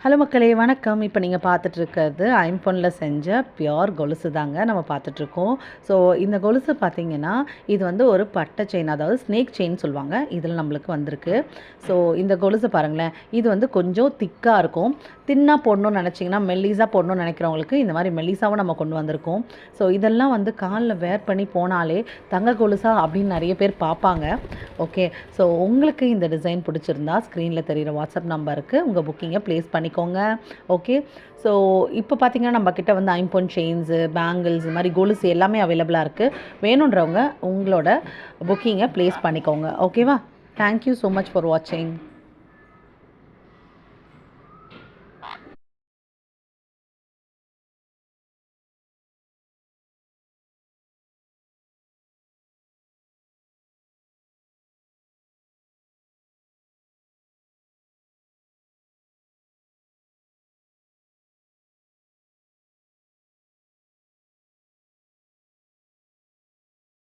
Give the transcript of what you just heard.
Hello மக்களே வணக்கம். இப்போ நீங்கள் பார்த்துட்ருக்கிறது ஐம்பொன்னில் செஞ்ச பியோர் கொலுசு தாங்க நம்ம பார்த்துட்ருக்கோம். ஸோ இந்த கொலுசு பார்த்திங்கன்னா இது வந்து ஒரு பட்டை செயின், அதாவது ஸ்னேக் செயின் சொல்லுவாங்க. இதில் நம்மளுக்கு வந்திருக்கு. ஸோ இந்த கொலுசு பாருங்களேன், இது வந்து கொஞ்சம் திக்காக இருக்கும். தின்னாக போடணும்னு நினச்சிங்கன்னா, மெல்லிஸாக போடணும்னு நினைக்கிறவங்களுக்கு இந்த மாதிரி மெல்லிஸாகவும் நம்ம கொண்டு வந்திருக்கோம். ஸோ இதெல்லாம் வந்து காலில் வேர் பண்ணி போனாலே தங்க கொலுசா அப்படின்னு நிறைய பேர் பார்ப்பாங்க. ஓகே, ஸோ உங்களுக்கு இந்த டிசைன் பிடிச்சிருந்தா ஸ்க்ரீனில் தெரிகிற வாட்ஸ்அப் நம்பருக்கு உங்கள் புக்கிங்கை ப்ளேஸ் பண்ணிக்கோங்க. ஓகே, ஸோ இப்போ பார்த்தீங்கன்னா நம்மக்கிட்ட வந்து ஐம்பொன் செயின்ஸு, பேங்கிள்ஸ், இது மாதிரி கொலுசு எல்லாமே அவைலபிளாக இருக்குது. வேணுன்றவங்க உங்களோட புக்கிங்கை ப்ளேஸ் பண்ணிக்கோங்க. ஓகேவா? தேங்க்யூ ஸோ மச் ஃபார் வாட்சிங்.